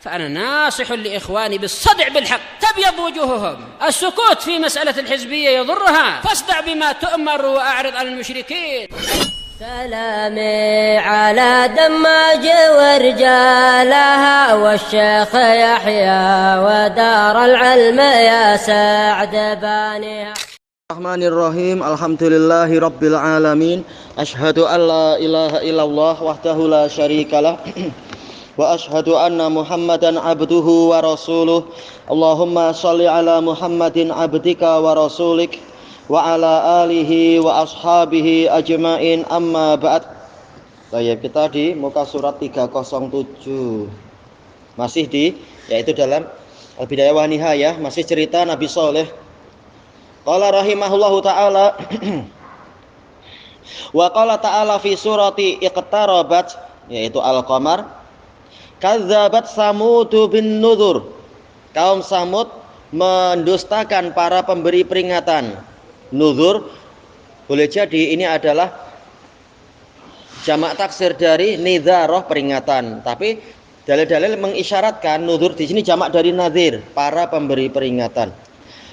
فأنا ناصح لإخواني بالصدع بالحق تبيض وجوههم. السكوت في مسألة الحزبية يضرها، فاصدع بما تؤمر وأعرض عن المشركين. سلامي على دماج ورجالها والشيخ يحيى ودار العلم يا سعد بانيها. Bismillahirrahmanirrahim. Alhamdulillahi rabbil alamin. Asyhadu an la ilaha illallah wahdahu la syarikalah wa asyhadu anna Muhammadan abduhu wa rasuluh. Allahumma shalli ala Muhammadin abdika wa rasulik wa ala alihi wa ashabihi ajma'in, amma ba'd. Baik, kita di muka surat 307. Masih yaitu dalam Al-Bidayah wa Nihayah, masih cerita Nabi Saleh. Qala rahimahullahu ta'ala wa qala ta'ala fi surati iqtarabat, yaitu Al-Qamar, kadzabat Samudu bin Nudhur. Kaum Samud mendustakan para pemberi peringatan. Nudhur boleh jadi ini adalah jamak taksir dari nidharoh, peringatan, tapi dalil-dalil mengisyaratkan nudhur di sini jamak dari nadhir, para pemberi peringatan.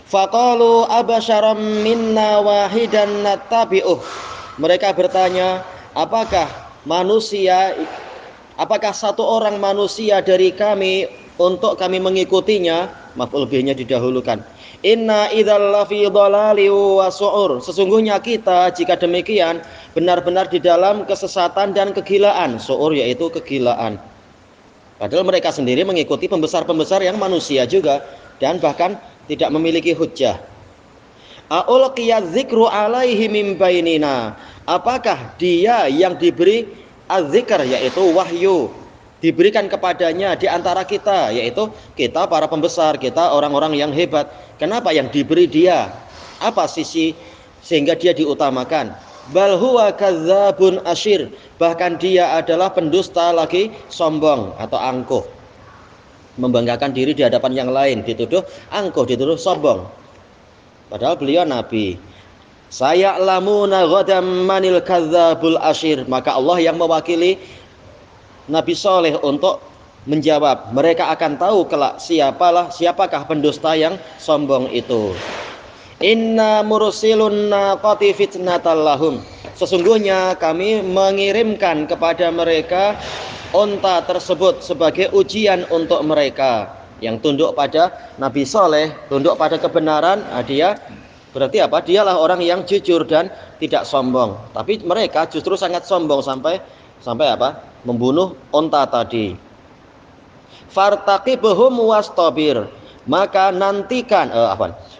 Faqalu abasyaram minna wahidan nattabi'uh. Mereka bertanya, apakah satu orang manusia dari kami untuk kami mengikutinya? Maf'ul bihnya didahulukan. Inna idzal lafi dhalali wa su'ur. Sesungguhnya kita jika demikian benar-benar di dalam kesesatan dan kegilaan. Su'ur yaitu kegilaan. Padahal mereka sendiri mengikuti pembesar-pembesar yang manusia juga dan bahkan tidak memiliki hujjah. A'ulqiyadz dzikru alaihi min bainina. Apakah dia yang diberi az-dzikr, yaitu wahyu, diberikan kepadanya di antara kita, yaitu kita para pembesar, kita orang-orang yang hebat. Kenapa yang diberi dia? Apa sisi sehingga dia diutamakan? Bal huwa kadzabun asyir. Bahkan dia adalah pendusta lagi sombong atau angkuh, membanggakan diri di hadapan yang lain, dituduh angkuh, dituduh sombong. Padahal beliau nabi. Saya'lamuna ghadam manil kadzabul asyir. Maka Allah yang mewakili Nabi Saleh untuk menjawab, mereka akan tahu kelak siapakah pendusta yang sombong itu. Inna mursilun naqati fitnatal lahum. Sesungguhnya kami mengirimkan kepada mereka unta tersebut sebagai ujian untuk mereka. Yang tunduk pada Nabi Saleh, tunduk pada kebenaran, dia berarti apa? Dialah orang yang jujur dan tidak sombong. Tapi mereka justru sangat sombong sampai apa? Membunuh unta tadi. Fartaqibhum wastabir. Maka nantikan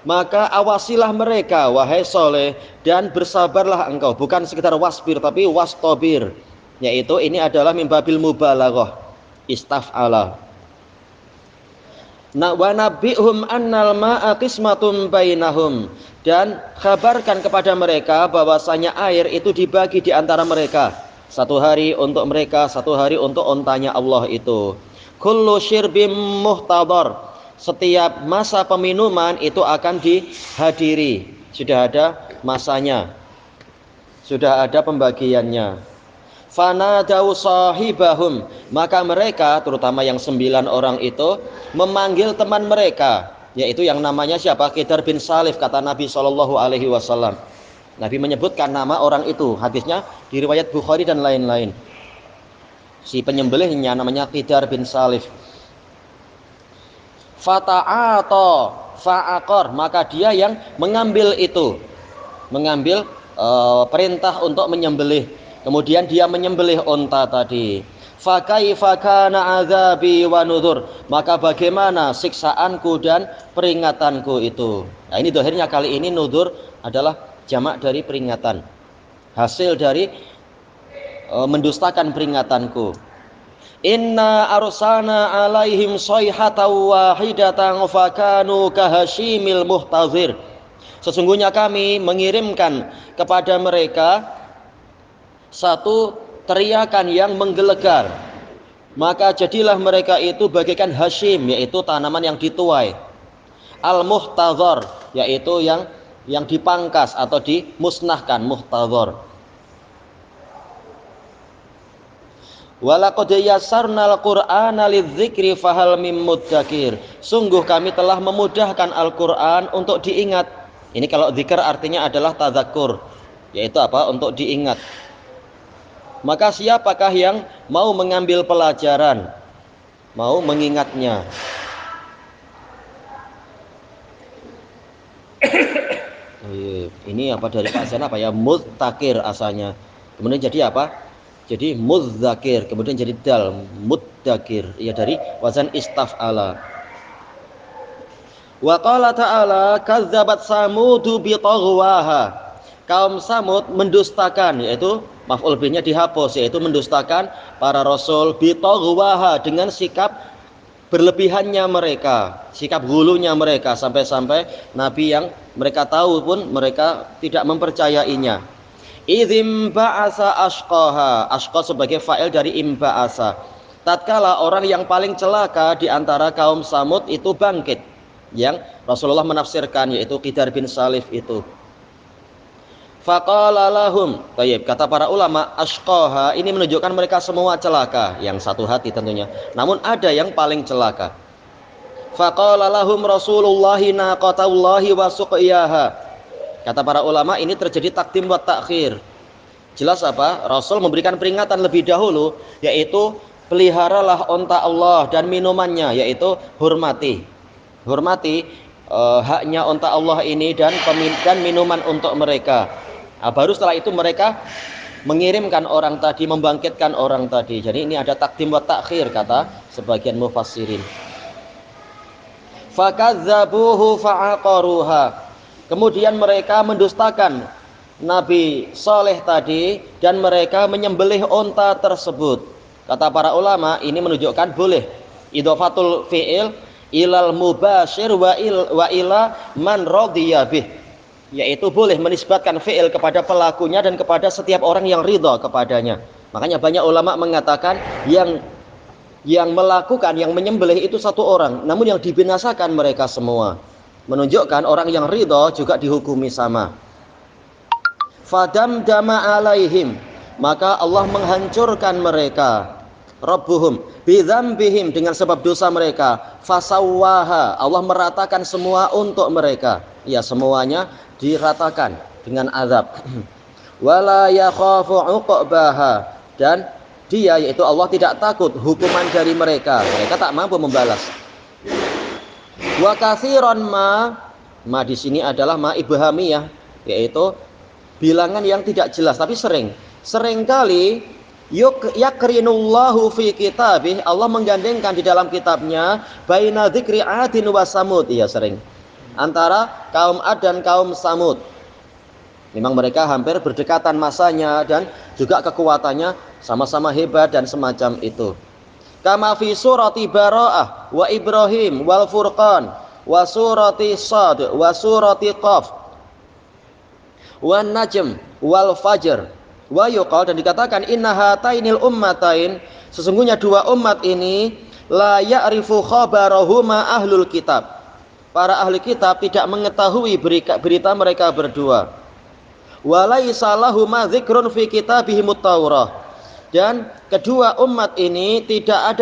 maka awasilah mereka wahai Saleh dan bersabarlah engkau. Bukan sekedar wasbir tapi wastabir, yaitu ini adalah mimbabil mubalaghah, istaf'ala. Wa nabbihum annal ma'a qismatun bainahum. Dan kabarkan kepada mereka bahwasanya air itu dibagi di antara mereka. Satu hari untuk mereka, satu hari untuk ontanya Allah itu. Kullu syirbim muhtadar. Setiap masa peminuman itu akan dihadiri. Sudah ada masanya, sudah ada pembagiannya. Fanadau sahibahum. Maka mereka, terutama yang 9 orang itu, memanggil teman mereka, yaitu yang namanya siapa? Khidr bin Salif, kata Nabi SAW. Nabi menyebutkan nama orang itu. Hadisnya di riwayat Bukhari dan lain-lain. Si penyembelihnya namanya Khidr bin Salif. Fata'ata fa'aqar. Maka dia yang mengambil itu, mengambil perintah untuk menyembelih. Kemudian dia menyembelih unta tadi. Fa kaifa kana azabi wa nudhur. Maka bagaimana siksaanku dan peringatanku itu. Nah, ini dohirnya kali ini nudhur adalah jamak dari peringatan, hasil dari mendustakan peringatanku. Inna arsalna alaihim sayhatan wahidatan fakanu kahashimil muhtazir. Sesungguhnya kami mengirimkan kepada mereka satu teriakan yang menggelegar. Maka jadilah mereka itu bagaikan hashim, yaitu tanaman yang dituai. Al-muhtazar, yaitu yang dipangkas atau dimusnahkan, muhtazar. Walaqad yassarnal Qur'ana lidzikri fahal mim mudzakir. Sungguh kami telah memudahkan Al-Qur'an untuk diingat. Ini kalau dzikir artinya adalah tadzakur, yaitu apa? Untuk diingat. Maka siapakah yang mau mengambil pelajaran, mau mengingatnya? Ini apa dari bahasa apa ya? Mudzakir asalnya. Kemudian jadi apa? Jadi mudzakir, kemudian jadi dal, mudzakir, ya dari wazan istaf'ala. Wa qala ta'ala kazzabat samudu bi taghwaha. Kaum Samud mendustakan, yaitu maf'ul bihnya dihapus, yaitu mendustakan para rasul bi taghwaha, dengan sikap berlebihannya mereka, sikap gulunya mereka, sampai-sampai nabi yang mereka tahu pun mereka tidak mempercayainya. Idzim ba'asa ashqaha. Ashqa sebagai fa'il dari imba'asa. Tatkala orang yang paling celaka di antara kaum Samud itu bangkit, yang Rasulullah menafsirkan, yaitu Qidar bin Salif itu. Faqala lahum, tayyib, kata para ulama, ashqaha ini menunjukkan mereka semua celaka, yang satu hati tentunya. Namun ada yang paling celaka. Faqala lahum Rasulullahi naqatallahi wa suqiyaha. Kata para ulama ini terjadi takdim wa takhir. Jelas apa? Rasul memberikan peringatan lebih dahulu, yaitu peliharalah onta Allah dan minumannya, yaitu hormati haknya onta Allah ini dan minuman untuk mereka. Nah, baru setelah itu mereka mengirimkan orang tadi, membangkitkan orang tadi. Jadi ini ada takdim wa takhir kata sebagian mufassirin. Fakadzabuhu fa'aqaruha. Kemudian mereka mendustakan Nabi Saleh tadi dan mereka menyembelih onta tersebut. Kata para ulama ini menunjukkan boleh idhofatul fi'il ilal mubashir wa ila man radhiya bih, yaitu boleh menisbatkan fi'il kepada pelakunya dan kepada setiap orang yang ridha kepadanya. Makanya banyak ulama mengatakan yang melakukan, yang menyembelih itu satu orang, namun yang dibinasakan mereka semua. Menunjukkan orang yang ridha juga dihukumi sama. Fadamdama alaihim, maka Allah menghancurkan mereka. Rabbuhum bidzambihim, dengan sebab dosa mereka. Fasawwaha, Allah meratakan semua untuk mereka. Ya, semuanya diratakan dengan azab. Wala yakhafu uqbaha, dan dia, yaitu Allah, tidak takut hukuman dari mereka. Mereka tak mampu membalas. Wa katsiran ma di sini adalah ma ibhamiyah, yaitu bilangan yang tidak jelas tapi seringkali yakrinullahu fi kitabih, Allah menggandengkan di dalam kitabnya baina dzikri adin wa samud, ya sering, antara kaum Ad dan kaum Samud. Memang mereka hampir berdekatan masanya dan juga kekuatannya sama-sama hebat dan semacam itu. Kama fi surati Bara'ah wa Ibrahim wal Furqan wa surati Sad wa surati Qaf wa Najm wal Fajr wa yuqal, dan dikatakan inna hatainil ummatain, sesungguhnya dua umat ini la ya'rifu khabarahuma ahlul kitab, para ahli kitab tidak mengetahui berita mereka berdua. Wa laisa lahuma dzikrun fi kitabihimut Taurah, dan kedua umat ini tidak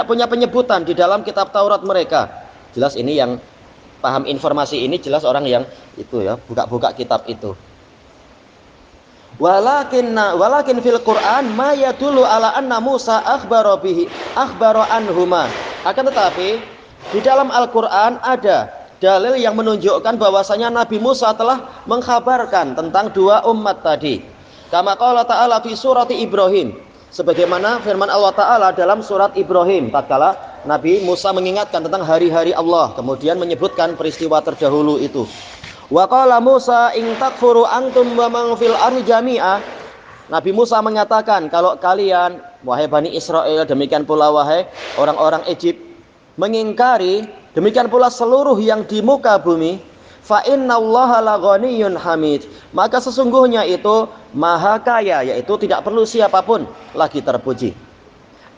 punya penyebutan di dalam kitab Taurat mereka. Jelas ini yang paham informasi ini, jelas orang yang itu ya, buka-buka kitab itu. Walakin fil Quran ma yadullu ala anna Musa akhbara anhuma. Akan tetapi di dalam Al-Qur'an ada dalil yang menunjukkan bahwasanya Nabi Musa telah mengkhabarkan tentang dua umat tadi. Kama qala ta'ala fi surati Ibrahim, sebagaimana firman Allah Ta'ala dalam surat Ibrahim, tatkala Nabi Musa mengingatkan tentang hari-hari Allah, kemudian menyebutkan peristiwa terdahulu itu. Wa qala Musa in takfuru antum wa man fil ardi jami'a. Nabi Musa mengatakan, kalau kalian wahai Bani Israel, demikian pula wahai orang-orang Egypt, mengingkari, demikian pula seluruh yang di muka bumi, fa innallaha laghaniyyun hamid, maka sesungguhnya itu maha kaya, yaitu tidak perlu siapapun lagi terpuji.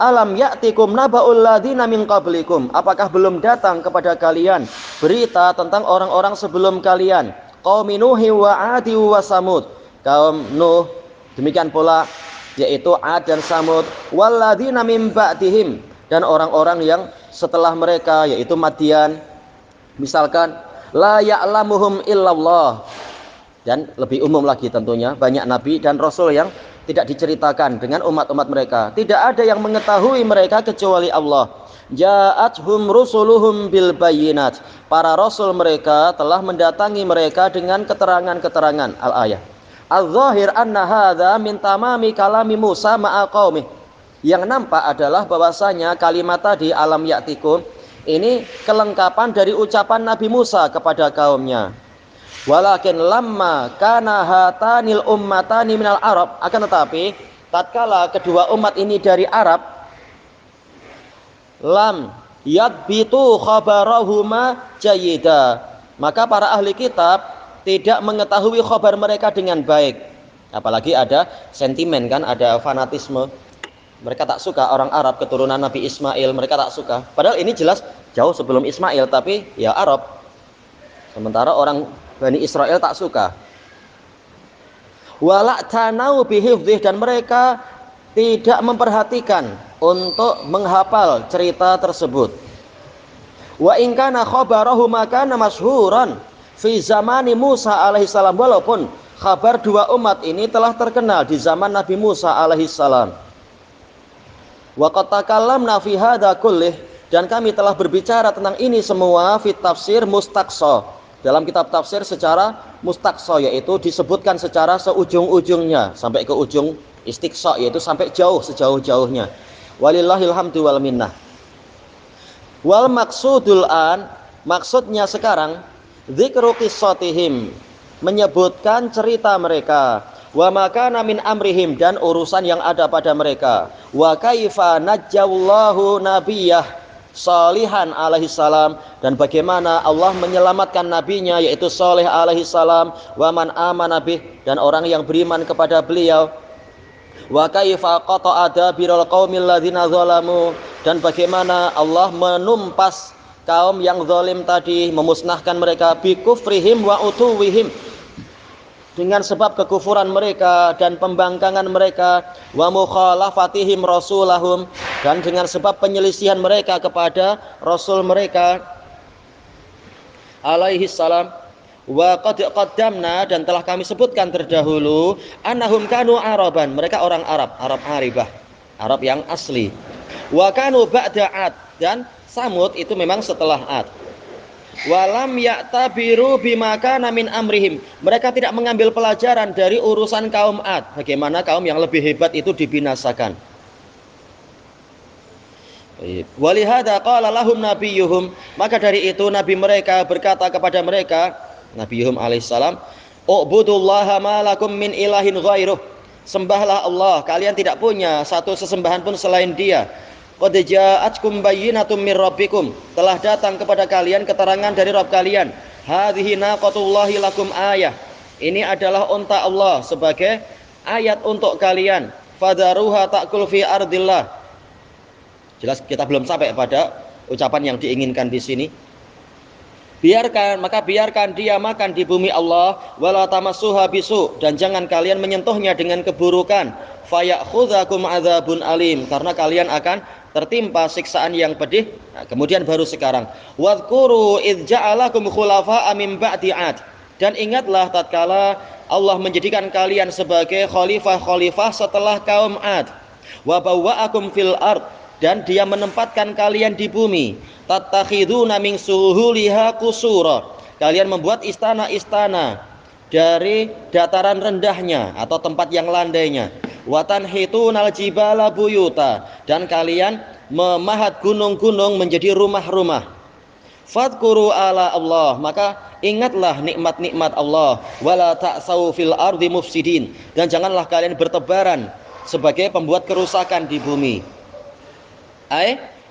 Alam ya'tikum naba'ul ladzina min qablikum, apakah belum datang kepada kalian berita tentang orang-orang sebelum kalian, qaum Nuh wa 'ad wa Samud, kaum Nuh, demikian pula yaitu Ad dan Samud, walladzina mim ba'dihim, dan orang-orang yang setelah mereka yaitu Madian. Misalkan la ya'lamuhum illallah, dan lebih umum lagi tentunya banyak nabi dan rasul yang tidak diceritakan dengan umat-umat mereka. Tidak ada yang mengetahui mereka kecuali Allah. Ja'athum rusuluhum bil bayyinat. Para rasul mereka telah mendatangi mereka dengan keterangan-keterangan. Al-ayah. Al-zahir anna hadza min tamami kalami Musa ma'a qaumih. Yang nampak adalah bahwasanya kalimat tadi alam ya'tikum ini kelengkapan dari ucapan Nabi Musa kepada kaumnya. Walakin lamma kana hatanil ummatani minal Arab, akan tetapi tatkala kedua umat ini dari Arab, lam yadbitu khabarahuma jayyida, maka para ahli kitab tidak mengetahui khabar mereka dengan baik. Apalagi ada sentimen kan, ada fanatisme. Mereka tak suka orang Arab keturunan Nabi Ismail, mereka tak suka. Padahal ini jelas jauh sebelum Ismail, tapi ya Arab. Sementara orang Bani Israel tak suka. Wala'tanau bihifdzih, dan mereka tidak memperhatikan untuk menghafal cerita tersebut. Wa in kana khabarahu makana masyhuran fi zamani Musa alaihissalam, walaupun kabar dua umat ini telah terkenal di zaman Nabi Musa alaihissalam. Wa qad takallamna fi hadza kullih, dan kami telah berbicara tentang ini semua fit tafsir mustaqsa, dalam kitab tafsir secara mustaqsa, yaitu disebutkan secara seujung-ujungnya sampai ke ujung istiqsa, yaitu sampai jauh sejauh-jauhnya. Walillahil hamdu wal minnah. Wal maksudul an, maksudnya sekarang dzikru qissatihim, menyebutkan cerita mereka, wa makana min amrihim, dan urusan yang ada pada mereka, wa kaifa najjallahu nabiyah Salihan alaihissalam, dan bagaimana Allah menyelamatkan nabinya yaitu Saleh alaihissalam, wa man amana bih, dan orang yang beriman kepada beliau, wa kaifa qata'a dabiral qaumil ladzina zalamu, dan bagaimana Allah menumpas kaum yang zalim tadi, memusnahkan mereka, bi kufrihim wa utuwihim, dengan sebab kekufuran mereka dan pembangkangan mereka, wa mukhalafatihim rasulahum, dan dengan sebab penyelisihan mereka kepada rasul mereka alaihi salam. Wa qad qaddamna, dan telah kami sebutkan terdahulu, annahum kanu araban, mereka orang Arab, Arab aribah, Arab yang asli. Wa kanu ba'da Ad, dan Samud itu memang setelah Ad. Walam ya'tabiru bima kana min amrihim, mereka tidak mengambil pelajaran dari urusan kaum Ad, bagaimana kaum yang lebih hebat itu dibinasakan. Walihada qala lahum nabiyuhum, maka dari itu nabi mereka berkata kepada mereka, Nabiyuhum alaihissalam, u'budullaha ma lakum min ilahin ghairuh, sembahlah Allah, kalian tidak punya satu sesembahan pun selain Dia. Qad ja'atkum bayyinatun mir rabbikum, telah datang kepada kalian keterangan dari Rabb kalian. Hadhihi naqatullahi lakum ayah, ini adalah unta Allah sebagai ayat untuk kalian. Fadaruha ta'kul fi ardillah. Jelas kita belum sampai pada ucapan yang diinginkan di sini. Biarkan dia makan di bumi Allah, wala tamassuha bisu, dan jangan kalian menyentuhnya dengan keburukan. Fayakhudzakum adzabun alim, karena kalian akan tertimpa siksaan yang pedih. Nah, kemudian baru sekarang, wadhkuru idz ja'alakum khulafa'a min ba'di 'ad, dan ingatlah tatkala Allah menjadikan kalian sebagai khalifah-khalifah setelah kaum Ad. Wa bawwa'akum fil ard, dan Dia menempatkan kalian di bumi. Tattakhiduna min suhuliha qusura, kalian membuat istana-istana dari dataran rendahnya atau tempat yang landainya. Wa tanhitunal jibala buyuta, dan kalian memahat gunung-gunung menjadi rumah-rumah. Fadhkuru ala Allah, maka ingatlah nikmat-nikmat Allah. Wala ta'sau fil ardi mufsidin, dan janganlah kalian bertebaran sebagai pembuat kerusakan di bumi.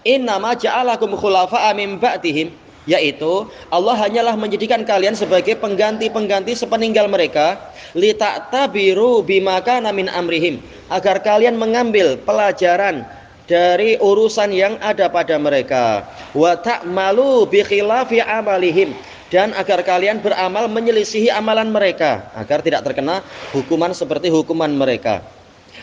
Innama ja'alakum khulafa'a min ba'dihim, yaitu Allah hanyalah menjadikan kalian sebagai pengganti-pengganti sepeninggal mereka, lita'tabiru bima kana min amrihim, agar kalian mengambil pelajaran dari urusan yang ada pada mereka, wa ta'malu bi khilafi amalihim, dan agar kalian beramal menyelisihi amalan mereka, agar tidak terkena hukuman seperti hukuman mereka.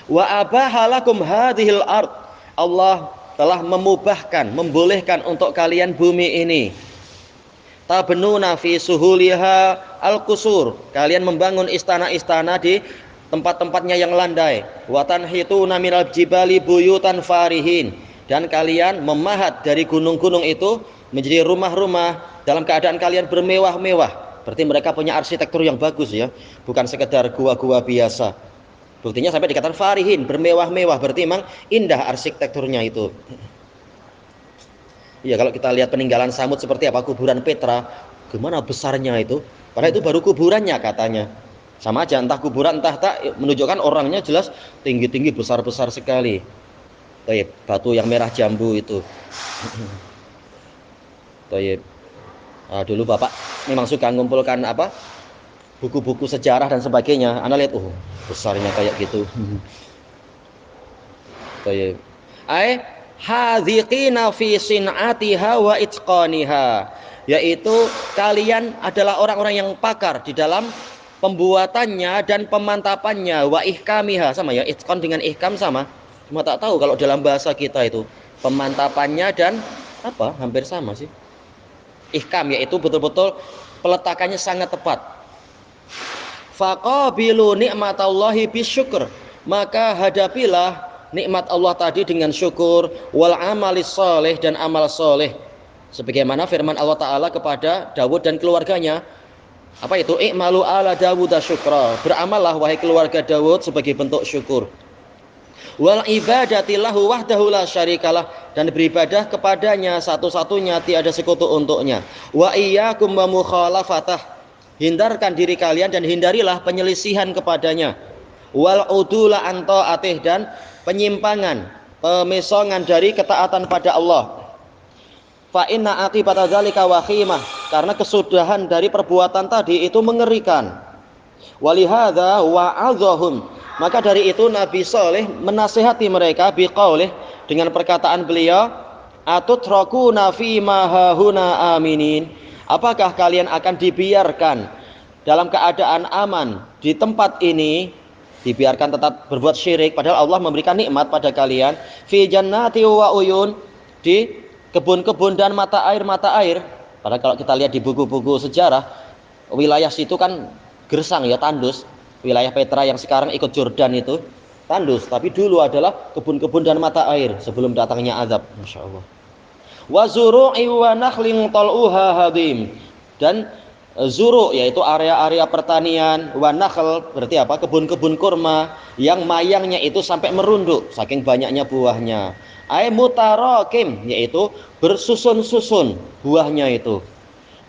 Wa abahalakum hadhil ard. Allah telah memubahkan, membolehkan untuk kalian bumi ini. Tabnuna fi suhuliha al-qusur. Kalian membangun istana-istana di tempat-tempatnya yang landai. Wa tanhituna minal jibali buyutan farihin. Dan kalian memahat dari gunung-gunung itu menjadi rumah-rumah dalam keadaan kalian bermewah-mewah. Berarti mereka punya arsitektur yang bagus ya, bukan sekedar gua-gua biasa. Buktinya sampai dikatakan farihin, bermewah-mewah, berarti memang indah arsitekturnya itu. Iya, kalau kita lihat peninggalan Samud seperti apa, kuburan Petra, gimana besarnya itu. Padahal itu baru kuburannya katanya. Sama aja, entah kuburan entah tak, menunjukkan orangnya jelas tinggi-tinggi, besar-besar sekali. Toyib, batu yang merah jambu itu. Toyib. Nah, dulu Bapak memang suka ngumpulkan apa? Buku-buku sejarah dan sebagainya. Anda lihat, besarnya kayak gitu. Toyib. Hadhiqina fi sin'atiha wa itqaniha. Yaitu kalian adalah orang-orang yang pakar di dalam pembuatannya dan pemantapannya. Wa ihkamiha, sama ya, itqan dengan ihkam sama. Cuma tak tahu kalau dalam bahasa kita itu pemantapannya dan apa? Hampir sama sih. Ihkam yaitu betul-betul peletakannya sangat tepat. Faqabilu nikmatallahi bisyukur. Maka hadapilah nikmat Allah tadi dengan syukur, wal amalis soleh, dan amal soleh. Sebagaimana firman Allah Ta'ala kepada Dawud dan keluarganya. Apa itu? I'malu ala Dawud syukra. Beramallah wahai keluarga Dawud sebagai bentuk syukur. Wal ibadati lahu wahdahu la syarikalah, dan beribadah kepadanya satu-satunya, tiada sekutu untuknya. Wa iyyakum wa mukhalafatah, hindarkan diri kalian dan hindarilah penyelisihan kepadanya. Wal udula an ta'atih, dan penyimpangan, pemesongan dari ketaatan pada Allah. Fa inna aqibata dzalika wakhimah, karena kesudahan dari perbuatan tadi itu mengerikan. Walihadza wa'adzahum, maka dari itu Nabi Saleh menasihati mereka biqaulih, dengan perkataan beliau, atutrakuna fi ma hahuna aminin. Apakah kalian akan dibiarkan dalam keadaan aman di tempat ini, dibiarkan tetap berbuat syirik padahal Allah memberikan nikmat pada kalian, fi jannati wa uyun, di kebun-kebun dan mata air. Padahal kalau kita lihat di buku-buku sejarah, wilayah situ kan gersang ya, tandus. Wilayah Petra yang sekarang ikut Jordan itu tandus, tapi dulu adalah kebun-kebun dan mata air sebelum datangnya azab. Masya Allah. Wa zuru'i wa nakhlin tal'uha hadim, dan zuru' yaitu area-area pertanian, wa nakhl berarti apa? Kebun-kebun kurma yang mayangnya itu sampai merunduk saking banyaknya buahnya. Ay mutarakim, yaitu bersusun-susun buahnya itu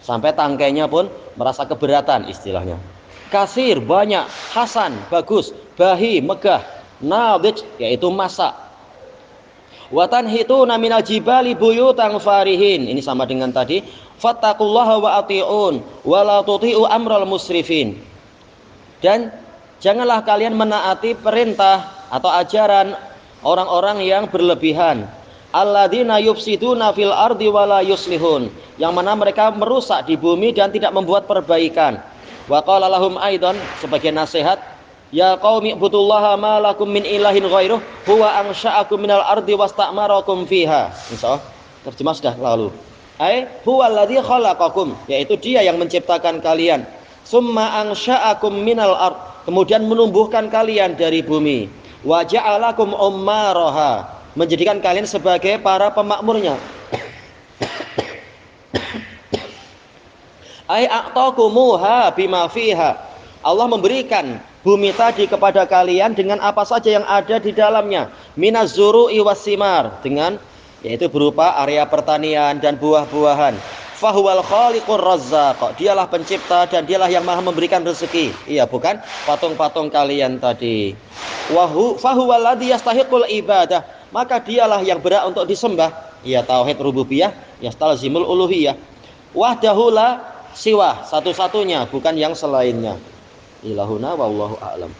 sampai tangkainya pun merasa keberatan istilahnya. Kasir, banyak. Hasan, bagus. Bahi, megah. Nadij, yaitu masak. Watan hituna minal jibali buyutan farihin, ini sama dengan tadi. Fattaqullaha wa ati'un wa la tuti'u amral musrifin. Dan janganlah kalian menaati perintah atau ajaran orang-orang yang berlebihan. Alladzina yufsiduna fil ardi wa la yuslihun, yang mana mereka merusak di bumi dan tidak membuat perbaikan. Wa qala lahum aidan, sebagai nasihat, ya qaumi ibudullaha ma lakum min ilahin ghairuh huwa ansha'akum minal ardi wasta'marakum fiha. Insyaallah terjemah sudah lalu. Huwa alladzi khalaqakum, yaitu dia yang menciptakan kalian. Summa ansha'akum minal ard, kemudian menumbuhkan kalian dari bumi. Wa ja'alakum ummaraha, menjadikan kalian sebagai para pemakmurnya. A'taqumuha bima fiha, Allah memberikan bumi tadi kepada kalian dengan apa saja yang ada di dalamnya, minaz zuru'i wasimar, dengan yaitu berupa area pertanian dan buah-buahan. Fahuwal khaliqur razzaq, dialah pencipta dan dialah yang maha memberikan rezeki. Iya, bukan patung-patung kalian tadi. Fahuwal ladzi yastahiqul ibadah, maka dialah yang berhak untuk disembah. Iya, tauhid rububiyah yastalzimul uluhiyah. Wahdahu la siwah, satu-satunya, bukan yang selainnya. Ilahuna wallahu a'lam.